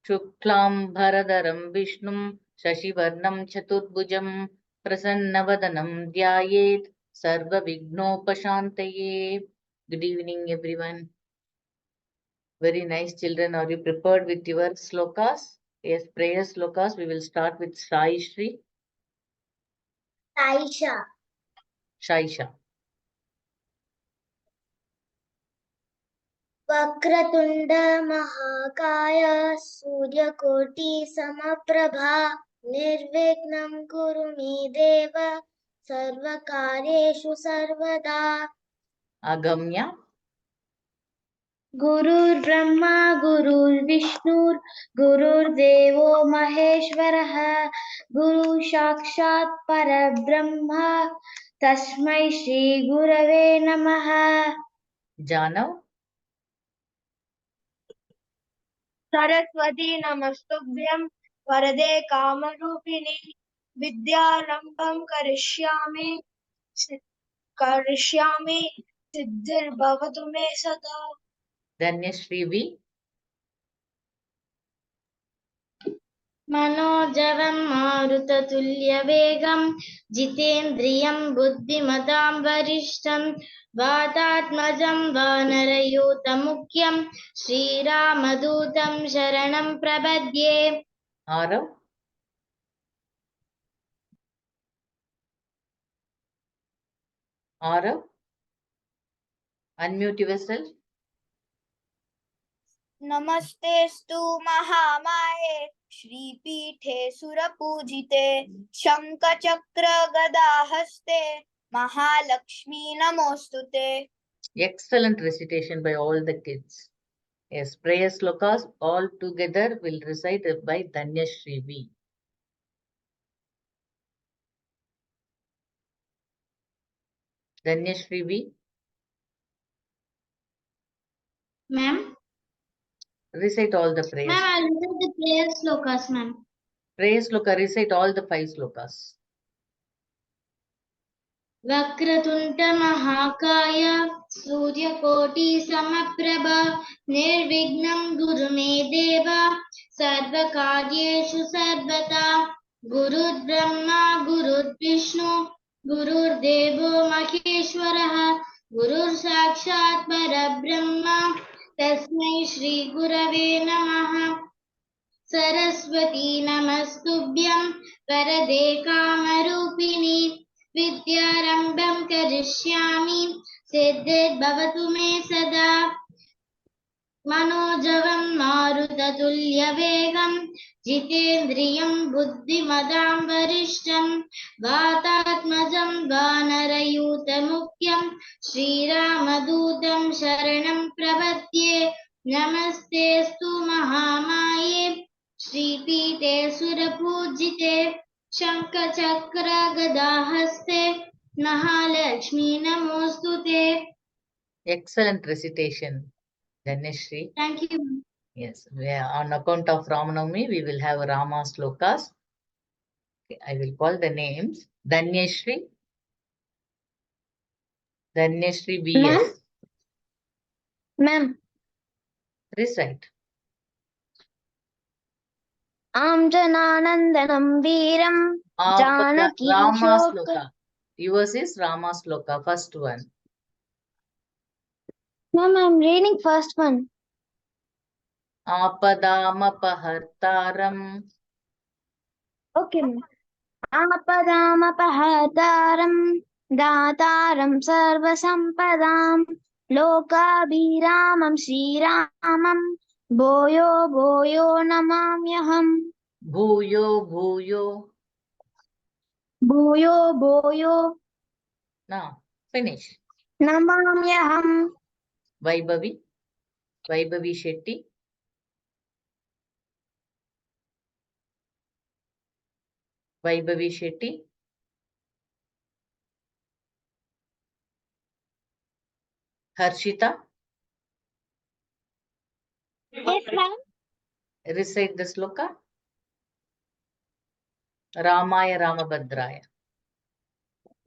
शुक्लांबरधरं विष्णुं शशिवर्णं चतुर्भुजं प्रसन्नवदनं ध्यायेत् सर्वविघ्नोपशान्तये. Good evening, everyone. Very nice, children. Are you prepared with your slokas? Yes, prayer slokas. We will start with Sai Shri. Saisha. Shaisha. Vakratunda महाकाय सूर्यकोटि समप्रभा निर्विघ्नं कुरु मे देव सर्वकार्येषु सर्वदा. Agamya. गुरुर्ब्रह्मा गुरुर्विष्णुर् गुरुर्देवो महेश्वरः गुरु साक्षात् परब्रह्म तस्मै श्री गुरवे नमः. Janav. सरस्वती नमस्तुभ्यं वरदे कामरूपिणी विद्यारंभं करिष्यामि सिद्धिर्भवतु मे सदा. Dhanyashri V. मनोजवं मारुततुल्यवेगं जितेन्द्रियं बुद्धिमतां वरिष्ठं वातात्मजं वानरयूथमुख्यं श्रीरामदूतं शरणं प्रपद्ये. Arav. Arav. Unmute yourself. नमस्तेस्तु महामाये श्रीपीठे सुरपूजिते शंखचक्र गदाहस्ते Mahalakshmi नमोस्तुते. Excellent recitation by all the kids. Yes, prayer slokas all together will recite by Dhanyashri V. Dhanyashri V. Ma'am? Recite all the prayers. Ma'am, I'll recite the prayer slokas, ma'am. Prayer sloka, recite all the 5 slokas. Vakratunda महाकाय सूर्यकोटि समप्रभा निर्विघ्नं गुरु मे देव सर्वकार्येषु सर्वदा. गुरुर्ब्रह्मा गुरुर्विष्णु गुरुर्देवो महेश्वरः गुरुर्साक्षात् परब्रह्म तस्मै श्री गुरवे नमः. सरस्वती नमस्तुभ्यं वरदे कामरूपिणी विद्यारंभं करिष्यामि सिद्धिर्भवतु मे सदा. मनोजवं मारुततुल्यवेगं जितेन्द्रियं बुद्धिमतां वरिष्ठं वातात्मजं वानरयूथमुख्यं श्रीरामदूतं शरणं प्रपद्ये. नमस्तेस्तु महामाये श्रीपीठे सुरपूजिते शंखचक्र गदाहस्ते महालक्ष्मी नमोस्तुते. Excellent recitation, Dhanyashri. Thank you. Yes, on account of Ramanavami, we will have Rama slokas. Okay, I will call the names. Dhanyashri. Dhanyashri B.S. Ma'am. Recite. Amjananandanam Veeram Janaki Rama Shoka. sloka. Yours is Rama sloka, first one. Ma'am, I'm reading first one. Apadamapahartaram. Okay, ma'am. Apadamapahartaram Dataram Sarvasampadam Lokabhiramam Sriramam Bhoyo Bhoyo Namamyaham. Bhuyo Bhuyo. Bhoyo Bhoyo Now, finish. Namamyaham. Vaibhavi. Vaibhavi Shetty. Vaibhavi Shetty. Harshita. Yes, ma'am. Recite the sloka. Ramaya Ramabhadraya.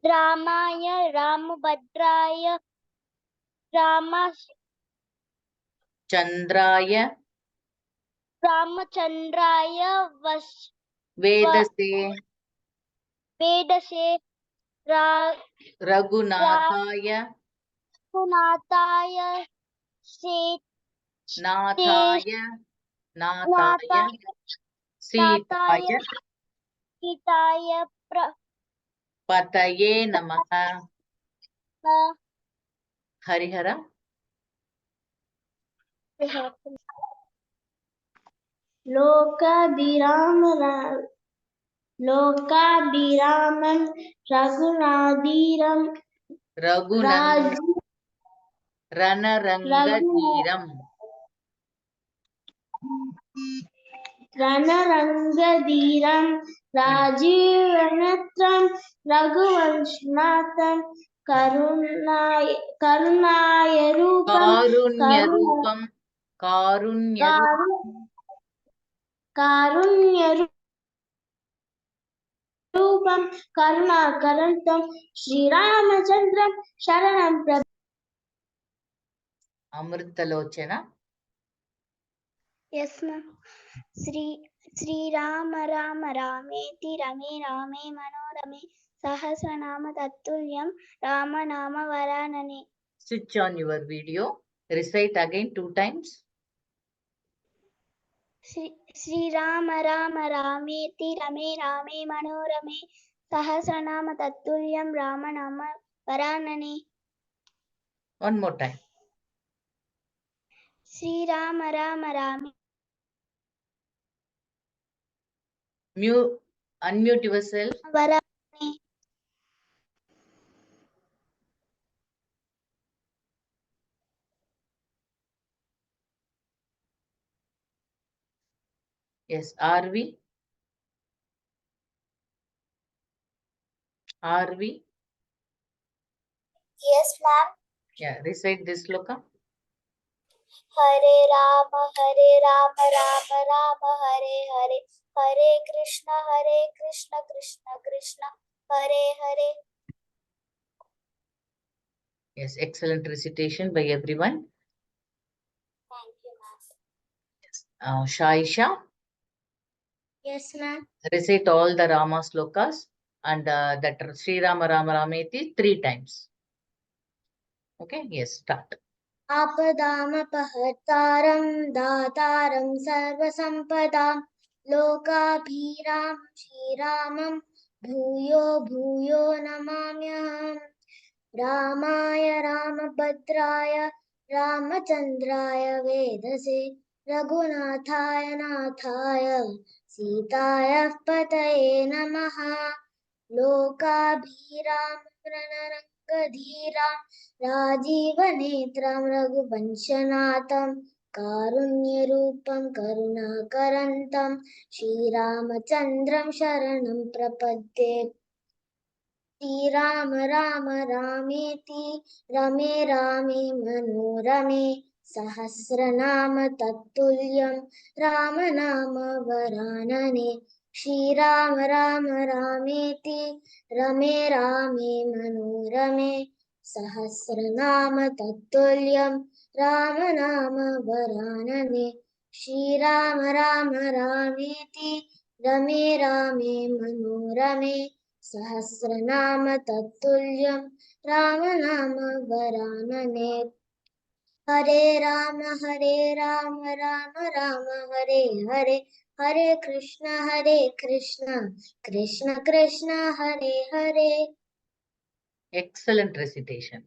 Ramaya Ramabhadraya Rama Chandraya रामचंद्राय Vedase वेदसे Raghunataya रघुनाथाय Nathaya Nathaya नाथाय Sitaya सीताय Pataye Namaha Harihara लोकाभिरामं रघुनाथीरं Raghunan Ranarangadhiram रणरङ्गधीरं राजीवनेत्रं रघुवंशनाथं करुणायरूपं Karunya Rupam Karunya कारुण्यरूपं करुणाकरन्तं श्रीरामचन्द्रं शरणं प्रपद्ये Amritalochana. Yes, ma'am. Sri Rama Rama Rameti Rame Rame Manorame Sahasranama Tattuliyam Rama Nama Varanane. Switch on your video. Recite again 2 times. Sri Rama Rama Rameti Rame Rame Manorame Sahasranama Tattuliyam Rama Nama Varanane. One more time. Sri Rama Rama Rame. Unmute yourself. Varanane. Yes, are we? Are we? Yes, ma'am. Yeah, recite this sloka. Hare Rama, Rama Rama, Hare Hare, Hare Krishna, Krishna Krishna, Hare Hare. Yes, excellent recitation by everyone. Thank you, ma'am. Shaisha, Yes, ma'am. recite all the Rama slokas and that Sri Rama Rama Rameti 3 times. Okay, yes, start. आपदामपहर्तारं दातारं सर्वसम्पदां लोकाभिरामं श्रीरामं भूयो भूयो नमाम्यहम् रामाय रामभद्राय रामचन्द्राय वेदसे रघुनाथाय नाथाय सीताय पतये नमः लोकाभिरामं राजीवनेत्रं रघुवंशनाथं कारुण्यरूपं करुणाकरन्तं श्रीरामचन्द्रं शरणं प्रपद्ये श्रीराम राम रामेति रमे रामे मनोरमे सहस्रनाम तत्तुल्यं रामनाम वरानने श्रीराम राम रामेति रमे रामे मनोरमे सहस्रनाम तत्तुल्यं रामनाम वरानने श्रीराम राम रामेति रमे रामे मनोरमे सहस्रनाम तत्तुल्यं रामनाम वरानने हरे Ram Ram Ram Hare Hare Hare Krishna Krishna Krishna Hare Hare. Excellent recitation.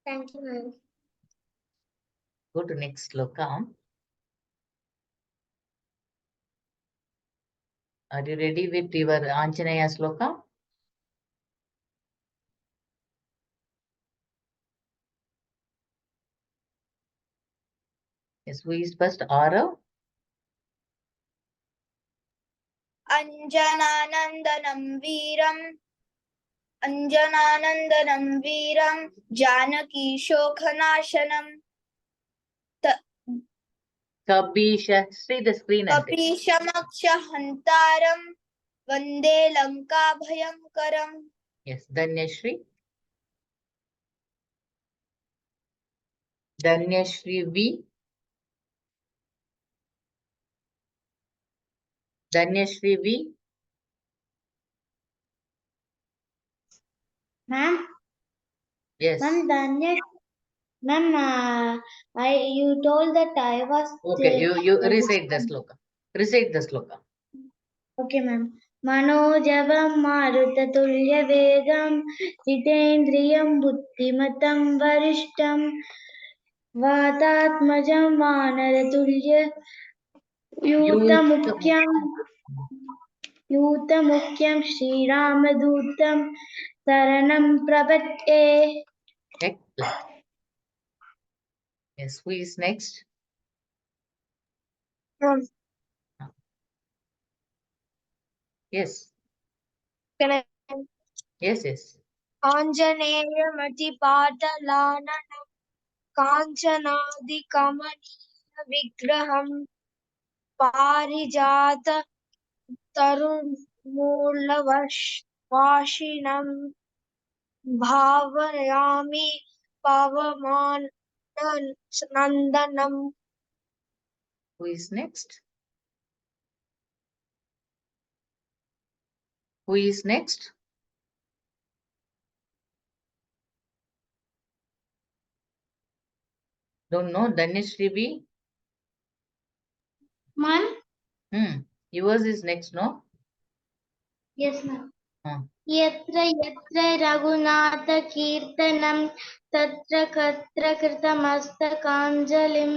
Thank you, ma'am. Go to next sloka. Are you ready with your Anjanaya sloka? Yes, who is first? Arav? Anjananandanam Veeram Janaki Shokhanashanam Kabisha. See the screen. Kapishamakshahantaram Vande Lanka Bhayankaram. Yes, Dhanyashri. Dhanyashri V. Dhanyashri B. Ma'am, Yes. Danya, you told that I was. Okay, you recite the sloka. Recite the sloka. Okay, ma'am. Manojabam marutatuल्य vedam jitendriyam buddhimatam varishtam vatatmajam vanaratulya यूतमुख्यं श्रीरामदूतं शरणं प्रपद्ये. Excellent. Yes, who is next? Yes. Can I? Yes, yes. आञ्जनेयमतिपाटलाननं काञ्चनादिकमनीयविग्रहं पारिजात तरुमूलवासिनं भावयामि पवमाननन्दनं. Who is next? Who is next? Don't know. Dhanyashri B. Man? Yours is next, no? Yes, ma'am. यत्र यत्र रघुनाथकीर्तनं तत्र कत्र कृतमस्तकाञ्जलिं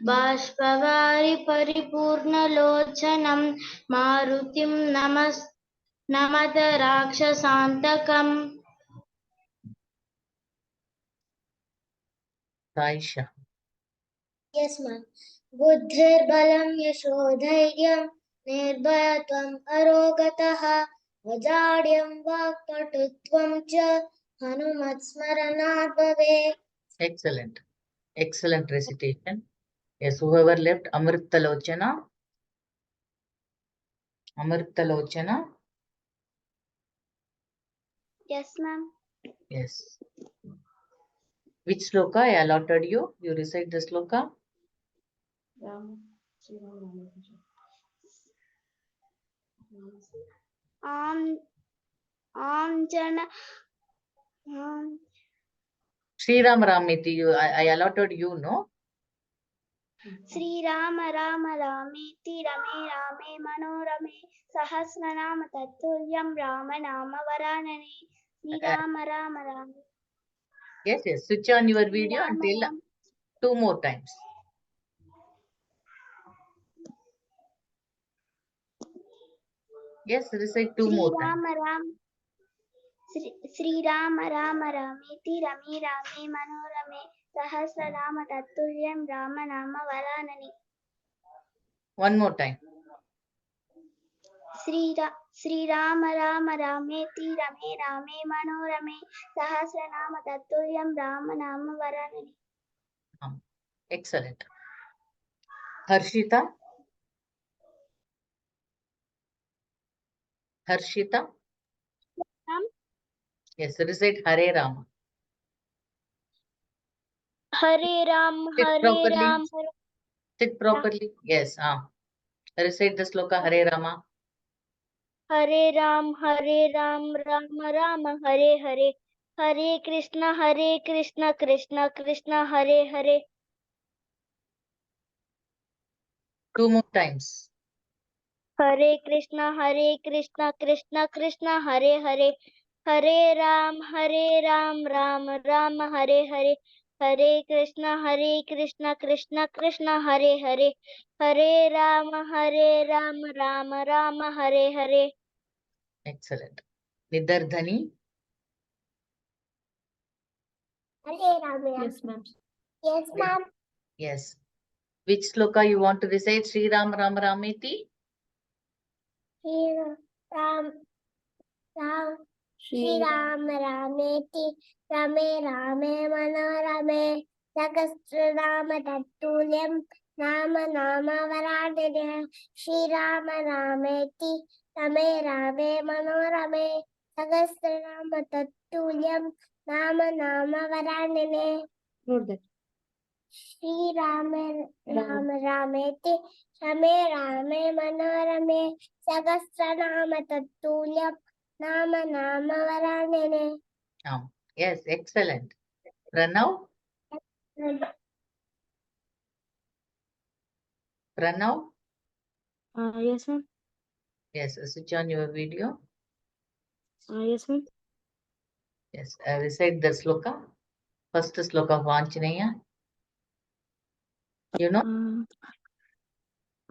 बाष्पवारि परिपूर्णलोचनं मारुतिं नमत राक्षसान्तकम्. Taisha. Yes, ma'am. बुद्धिर्बलं यशोधैर्यं निर्भयत्वम् अरोगतः अजाड्यं वाक्पटुत्वं च हनुमत्स्मरणात् भवेत्. Excellent. Excellent recitation. Yes, whoever left Amritalochana. Amritalochana. Yes, ma'am. Yes. Which sloka I allotted you? You recite the sloka. Sri Ram Ramiti, I allotted you, no? Sri Rama Rama Ramiti Rame Rame Manorame Sahasranama Tatulyam Rama Nama Varanane. Sri Rama Rama Rama. Yes, yes. Switch on your video and tell 2 more times. Yes, recite 2 more times. Sri Rama Rama Ramiti Rame Rame Manorame Sahasranama Tatulyam Rama Nama Varanane. 1 more time. Sri Rama Rama Rameti Rame Rame Manorame Sahasranama Tatulyam Rama Nama Varanane. Excellent. Harshita. Harshita. Yes, recite Hare Rama. Hare Ram, Sit Hare properly. Ram. Sit properly. Yes. Recite the sloka Hare Rama. Hare Ram, Rama Rama, Hare Hare. Hare Krishna, Krishna Krishna, Hare Hare. 2 more times. Hare Krishna, Krishna Krishna, Hare Hare. Hare Ram, Rama Rama, Hare Hare. Hare Krishna, Krishna Krishna, Hare Hare. Hare Rama, Rama Rama, Hare Hare. Excellent. Nidardhani. Hare Rama. Yes, ma'am. Yes, ma'am. Yes. Which sloka you want to recite? Sri Ram Ram Ramiti? Ram Shri Ram Rameti Rame Rame Manorame Sahasranama Tatulyam Nama Nama Varanane. Shri Ram Rameti Rame Rame Manorame Sahasranama Tatulyam Nama Nama Varanane. Note that. Shriram Ram रामेति रमे रामे मनोरमे सहस्रनाम तत्तुल्यं नाम नाम वरानने. Yes, excellent. Pranav? Pranav? Yes, ma'am. Yes, switch on your video. Yes, ma'am. Yes, recite the sloka. First sloka of Anjaneya. You know?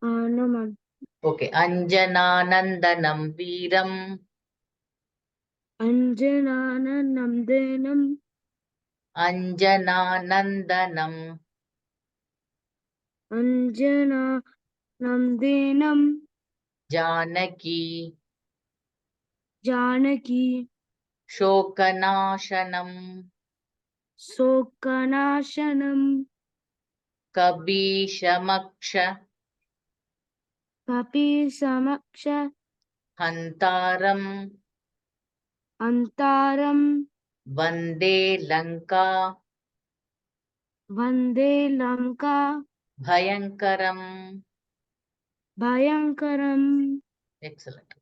No, ma'am. Okay. Anjananandanam Veeram. Anjananandanam. Anjananandanam. Anjananandanam. Janaki. Janaki. Shokanashanam. Sokanashanam. Kabishamaksha. Kapisamaksha. Hantaram. Antaram. Vande Lanka. Vande Lanka. Bhayankaram. Bhayankaram. Excellent.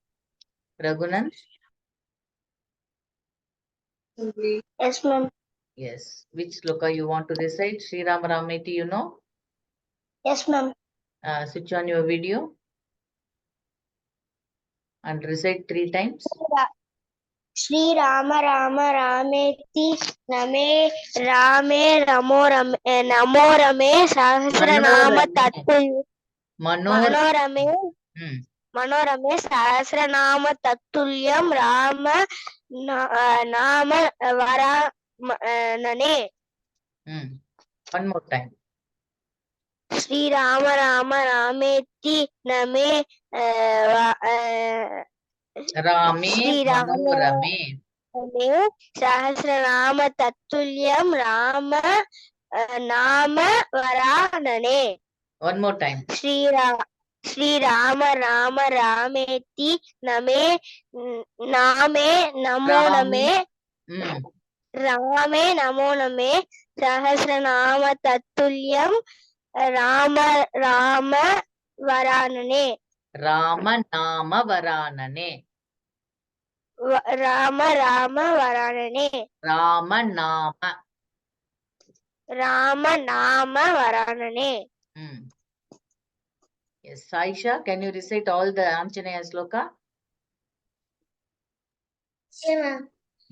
Raghunan? Yes, ma'am. Yes. Which sloka you want to recite? Sri Ram Rameti, you know? Yes, ma'am. Switch on your video and recite 3 times. Shri Rama Rama Rameti Rame Rame Ramo Rame Namo Rame Sahasranama Tattu Manorame Manorame Sahasranama Tattulyam Rama Nama Varanane. One more time. Shri Rama Rama Rameti Name Rame Shri Rama Manorame. Sahasranama తత్తుల్యం రామ నామ వరాననే. One more time. Srirama Ram రామేతి నమే నామే నమో నమే రామే నమో నమే సహస్రనామ తత్తుల్యం రామ రామ వరాననే. రామ నామ వరాననే. రామ రామ వరాననే. రామ నామ. రామ నామ వరాననే. Yes, Saisha, can you recite all the Anjaneya sloka?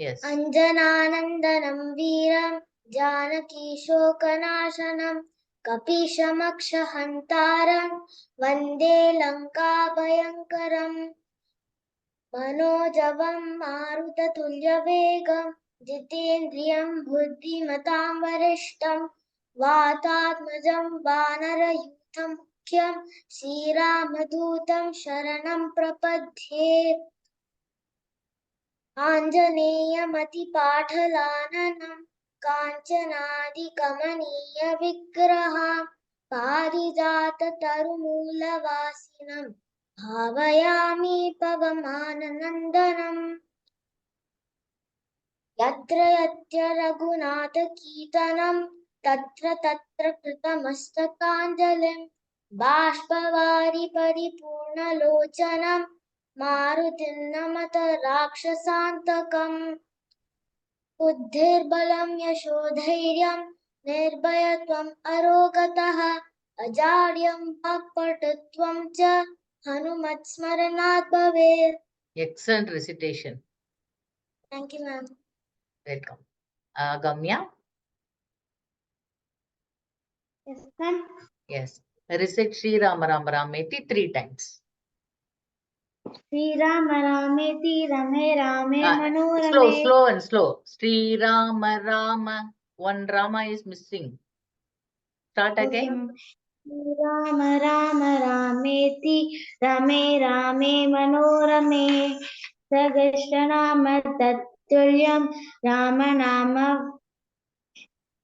Yes. అంజనానందనం వీరం జానకీ శోకనాశనం కపీశమక్షహంతారం వందే లంకా భయంకరం మనోజవం మారుతతుల్యవేగం జితేంద్రియం బుద్ధిమతాం వరిష్టం వాతాత్మజం వానరయూథం ముఖ్యం శ్రీరామదూతం శరణం ప్రపద్యే. ఆంజనేయమతిపాటలాననం కాంచనాదికమనీయ విగ్రహం పారిజాతతరుమూలవాసినం భావయామి పవమాననందనం. యత్ర యత్ర రఘునాథకీర్తనం తత్ర తత్ర కృతమస్తకాంజలిం బాష్పవారి పరిపూర్ణలోచనం మారుతిం నమత రాక్షసాంతకం. బుద్ధిర్బలం యశోధైర్యం నిర్భయత్వం అరోగతః అజాడ్యం వాక్పటుత్వం చ హనుమత్స్మరణాత్ భవేత్. Excellent recitation. Thank you, ma'am. Welcome. Gamya? Yes, ma'am. Yes. Recite Sri Rama Rama Rameti 3 times. Sri Rama Rameti Rame Rame Manorame. Slow and slow. Sri Rama Rama. One Rama is missing. Start again. Sri Rama Rama Rameti Rame Rame Manorame Sahasranama Tattulyam Rama Nama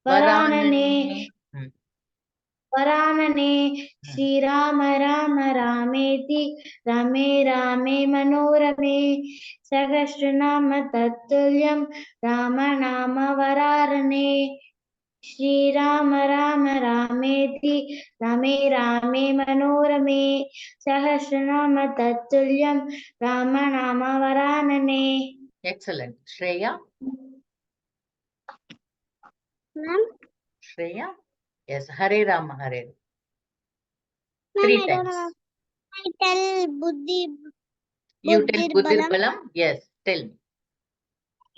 Varanane. వరాననే. Srirama Ram రామేతి రమే రామే మనోరమే సహస్రనామ తత్తుల్యం రామ నామ వరాననే. श्रीराम राम रामेति रमे रामे मनोरमे सहस्रनाम तत्तुल्यं राम नाम वरानने. Excellent. Shreya? Ma'am? Shreya? Yes, Hare Rama, Hare. Ma'am, Three I don't times. know. I tell Buddhi. You tell Buddhir Balam. Balam? Yes, tell me.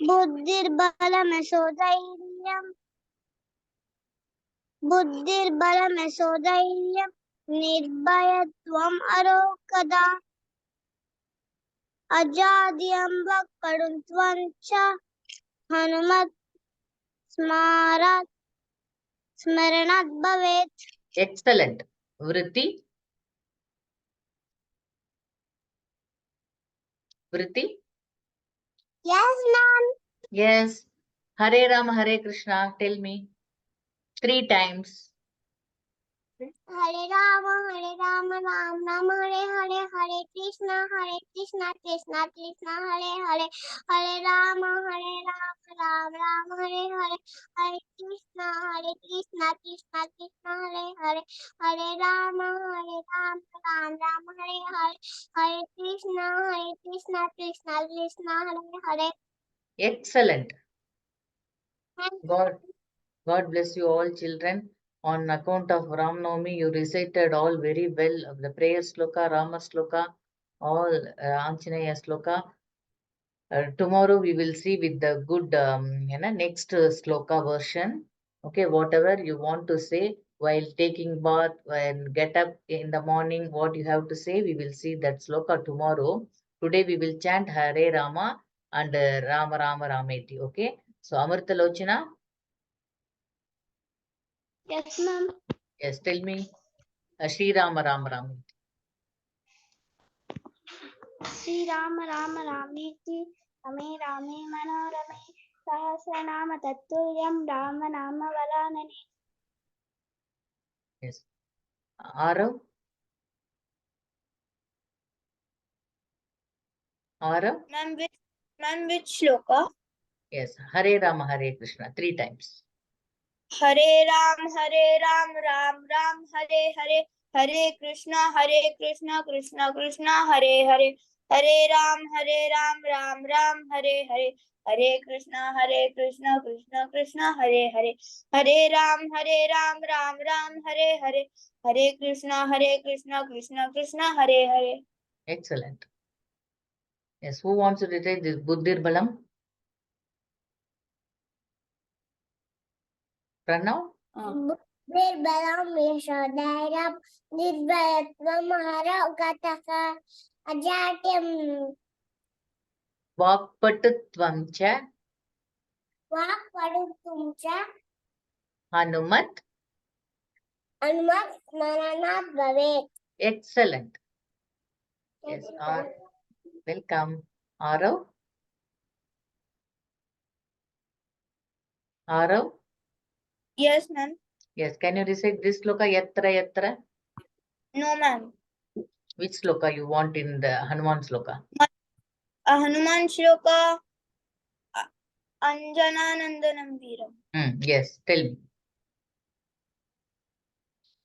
Buddhirbalam Yasodhairyam. Buddhirbalam Yasodhairyam. Nirbhayatvam Arokada. Ajadyam Vakadutvam Cha. Hanumat Smarat Smaranat Bhavet. Excellent. Vritti? Vritti? Yes, ma'am. Yes. Hare Rama, Hare Krishna. Tell me. 3 times. Hare Rama, Ram Rama, Hare Hare, Hare Krishna, Krishna Krishna, Hare Hare, Hare Rama, Ram Rama, Hare Hare, Hare Krishna, Krishna Krishna, Hare Hare, Hare Rama, Ram Rama, Hare Hare, Hare Krishna, Krishna Krishna, Hare Hare. Excellent. God bless you all children. On account of Ram Navami, you recited all very well of the prayer sloka, Rama sloka, all Anjaneya sloka. Tomorrow we will see with the good, next sloka version. Okay, whatever you want to say while taking bath and get up in the morning, what you have to say, we will see that sloka tomorrow. Today we will chant Hare Rama and Rama Rama Rameti. Okay, so Amritalochana. Yes, ma'am. Yes, tell me. Shri Rama Rama Rama. Sri Rama Rama Rameti Rame Rame Manorame Sahasranama Tattuliyam Rama Nama Varanane. Yes. Arav. Arav. Ma'am, which shloka? Yes. Hare Rama Hare Krishna. 3 times. Hare Ram, Ram Ram, Hare Hare, Hare Krishna, Krishna Krishna, Hare Hare, Hare Ram, Ram Ram, Hare Hare, Hare Krishna, Krishna Krishna, Hare Hare, Hare Ram, Ram Ram, Hare Hare, Hare Krishna, Krishna Krishna, Hare Hare. Excellent. Yes. Who wants to recite this Buddhir Balam? Pranav? Buddhirbalam Yashodhairyam Nirbhayatvam Arokataka Ajatyam Vakpatutvam cha Vakpadutvam Cha Hanumat. Hanumat Smaranat Bhavet. Excellent. Yes. Welcome. Arav? Arav? Yes, ma'am. Yes. Can you recite this sloka? Yatra Yatra? No, ma'am. Which sloka you want in the Hanuman sloka? Hanuman Shloka Anjananandanam Veeram. Yes. Tell me.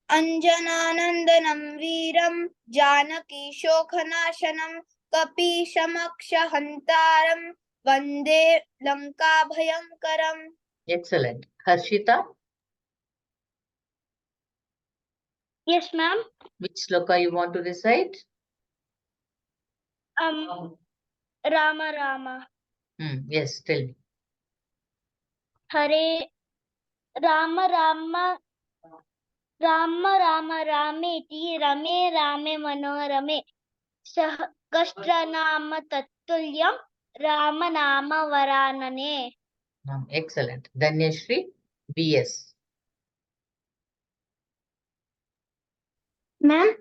Anjananandanam Veeram Janaki Shokhanashanam Kapishamakshahantaram Vande Lanka Bhayankaram. Excellent. Harshita? Yes, ma'am. Which sloka you want to recite? Rama Rama. Yes, tell me. Hare Rama Rama Rama Rama Rameti Rame Rame Manorame Sahasranama Tattuliyam Rama Nama Varanane. Excellent. Dhanyashri, BS. Ma'am?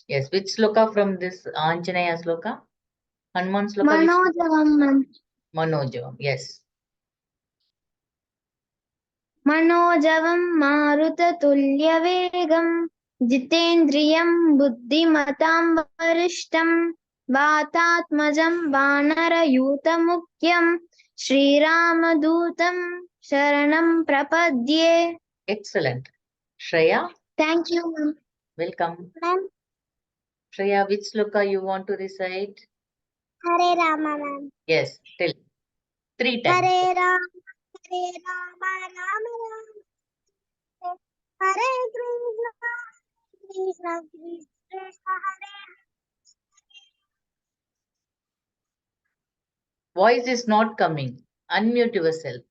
Yes, which sloka from this Anjanaya sloka? Hanuman sloka? Manojavam, ma'am. Manojavam, yes. Manojavam Marutatulyavegam Jitendriyam Buddhimatam Varishtam Vatatmajam Vanarayutamukyam Sri Ramadutam Sharanam Prapadye. Excellent. Shreya, Thank you, ma'am. welcome. Ma'am, Shreya, which sloka you want to recite? Hare Rama, ma'am. Yes, tell. 3 times. Hare Rama, Rama Rama. Hare Krishna, Krishna Krishna, Hare. Voice is not coming. Unmute yourself.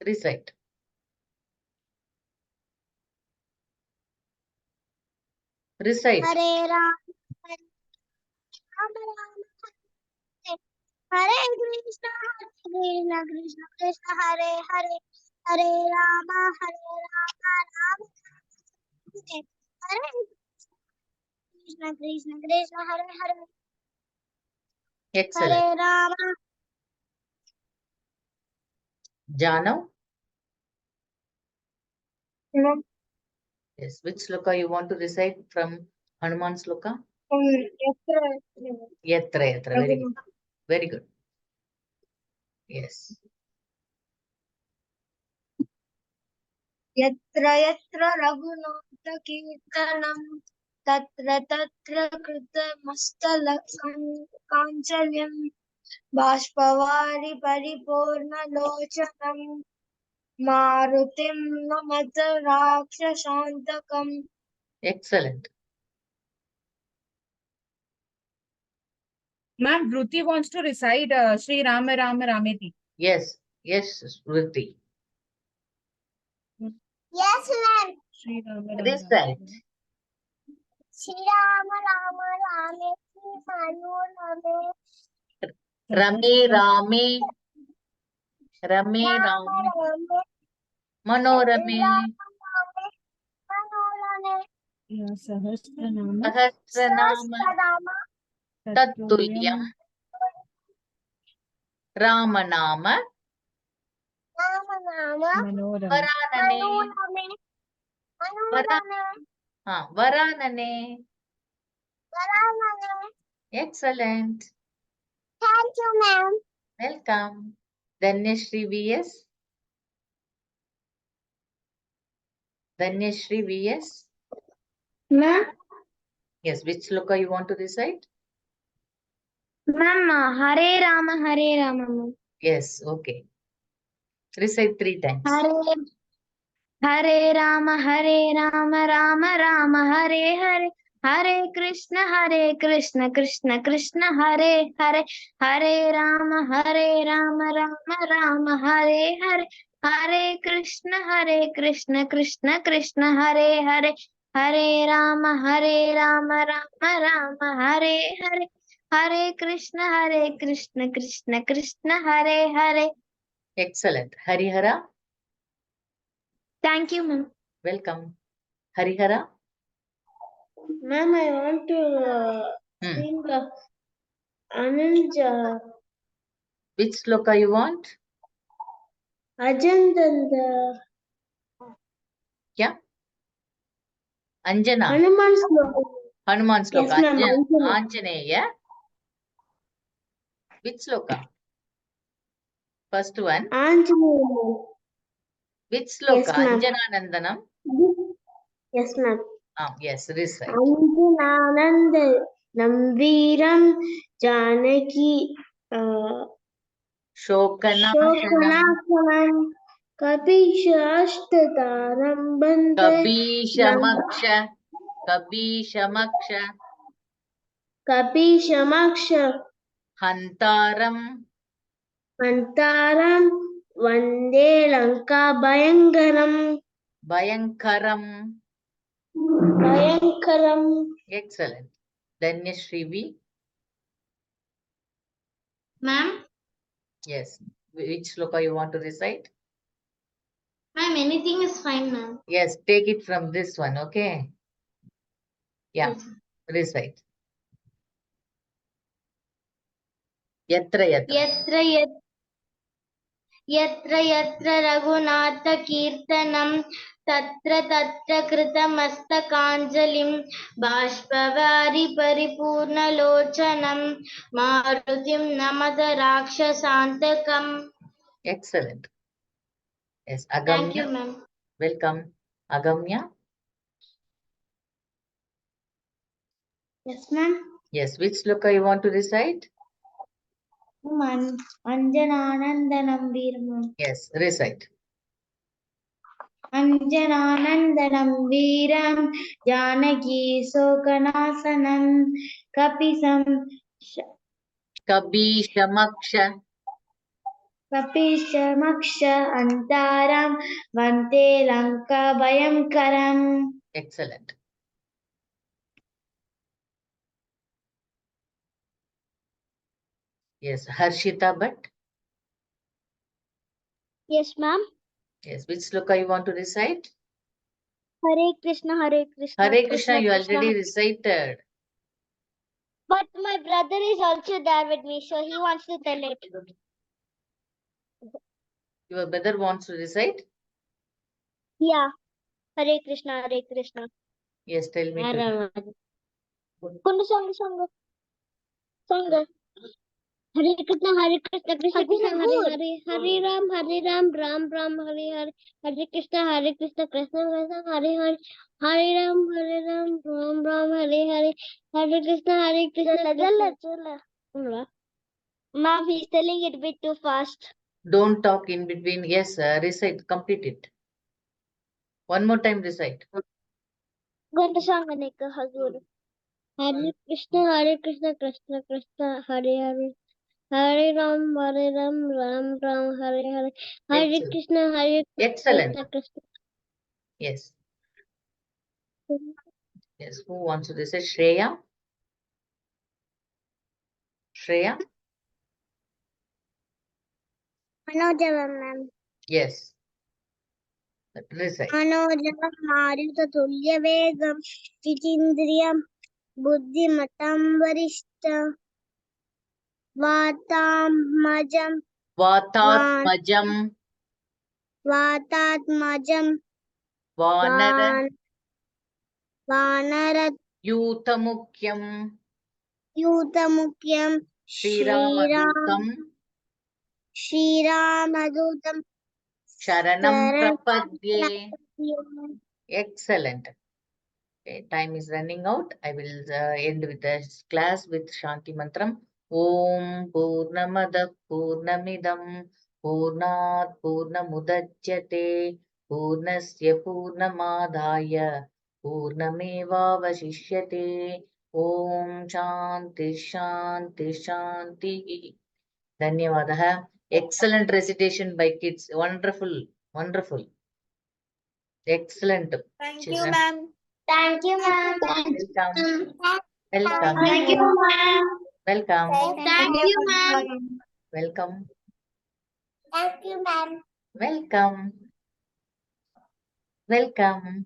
Recite. Recite. Hare Rama, Rama Rama. Hare Krishna, Krishna Krishna Krishna, Hare Hare. Hare Rama, Rama Rama. Hare Krishna, Krishna Krishna, Hare Hare. Excellent. Hare Rama. Janav? Ma'am. Yes. Which sloka you want to recite from Hanuman sloka? Yatra, yatra. Very good. Very good. Yes. Yatra yatra Raghunatha Kirtanam Tatra Tatra Krita Mastala Kanchalyam Bashpavari Paripurna Lochanam Marutim Namata Rakshashantakam. Excellent. Ma'am, Dhruti wants to recite Sri Rama Rama Rameti. Yes. Yes, Shruti. Yes, ma'am. Sri Rama Rama Recite. Rameti. Shri Rama Rama Rame Manu Rame, Rame. Rame, Rame. Manorame. Ya Sahasranama Sahasranama. Tattulyam. Ramanama. Manoram. Varanane. Varanane. Excellent. Thank you, ma'am. Welcome. Dhanyashri VS. Dhanyashri VS. Ma'am, Yes, which sloka you want to recite? ma'am, Hare Rama, ma'am. Yes, okay. Recite 3 times. Hare Rama, Rama Rama, Hare Hare. Hare Krishna, Krishna Krishna, Hare Hare. Hare Rama, Rama Rama, Hare Hare. Hare Krishna, Krishna Krishna, Hare Hare. Hare Rama, Rama Rama, Hare Hare. Hare Krishna, Krishna Krishna, Hare Hare. Excellent. Harihara. Thank you, ma'am. Welcome. Harihara. Ma'am, I want to sing Anand Which sloka you want? Ajandanda Yeah. Anjana. Hanuman sloka. Hanuman sloka. Yes, ma'am. Anjana. Anjaneya. Which sloka? First one. Anjana. Which sloka? Yes, ma'am. Anjana Nandanam. Yes, ma'am. Yes, recite. Anjanananda Namviram Janaki Shokanashanam. Shokanashanam Kapishastataram Bante Kabishamaksha. Kabishamaksha. Kapishamaksha Hantaram. Mantaram Vande Lanka Bhayankaram. Bhayankaram. Bhayankaram. Excellent. Dhanyashri V. Ma'am, Yes. Which sloka you want to recite? ma'am, anything is fine, ma'am. Yes, take it from this one, okay? Yeah, Yes. recite. Yatra yatra. Yatra yatra Raghunatha Kirtanam तत्र तत्र कृतमस्तकाञ्जलिं बाष्पवारि परिपूर्णलोचनं मारुतिं नमत राक्षसान्तकम्. Excellent. Yes, Thank you, Agamya. ma'am. Welcome. Agamya. Yes, ma'am. Yes, which sloka you want to recite? Anjananandanam Veeram. Yes, recite. Anjananandanam Veeram Janaki Sokanasanam Kapisam Kabi Shamaksha. Kapishamaksha Antaram Vante Lanka Bhayankaram. Excellent. Yes, Harshita Bhatt. Yes, ma'am. Yes, which sloka you want to recite? Hare Krishna, Hare Krishna, Hare Krishna, you already recited. But my brother is also there with me, so he wants to tell it. Your brother wants to recite? Yeah. Hare Krishna, Hare Krishna. Yes, tell me. To. Kundu song. Hare Krishna, Krishna Krishna, Hare Hare Ram, Ram Ram, Hare Hare, Hare Krishna, Krishna Krishna, Hare Hare, Hare Ram, Ram Ram, Hare Hare, Hare Krishna, Ma'am, he's telling it a bit too fast. Don't talk in between. Yes, recite, complete it. One more time, recite. Kundu song Anika Hazur. Hare Krishna, Krishna Krishna, Hare Hare. Hare Ram, Ram Ram, Hare Hare. Hare Excellent. Krishna, Excellent. Krishna. Yes. Yes. Who wants to recite? Shreya? Shreya? Manojavam, ma'am. Yes. Recite. Manojavam Marutulya Vegam Chitindriyam Buddhimatam Varishta Vatamajam Vatatmajam Vatatmajam Vanara Vanarat Yutamukyam Yutamukyam Sriramadutam Sriramadutam Sharanam Prapadye. Excellent. Okay, time is running out. I will end with this class with Shanti Mantram. Om Purnamada Purnamidam Purnat Purnamudachyate Purnasya Purnamadaya Purnameva Vashishyate Om Shanti Shanti Shanti. Dhanyavadaha. Excellent recitation by kids. Wonderful. Wonderful. Excellent. Thank you, children. ma'am. Thank you, ma'am. Welcome. Welcome. Thank you, ma'am. Welcome. Thank you, ma'am. Welcome. Thank you, ma'am. Welcome. Welcome.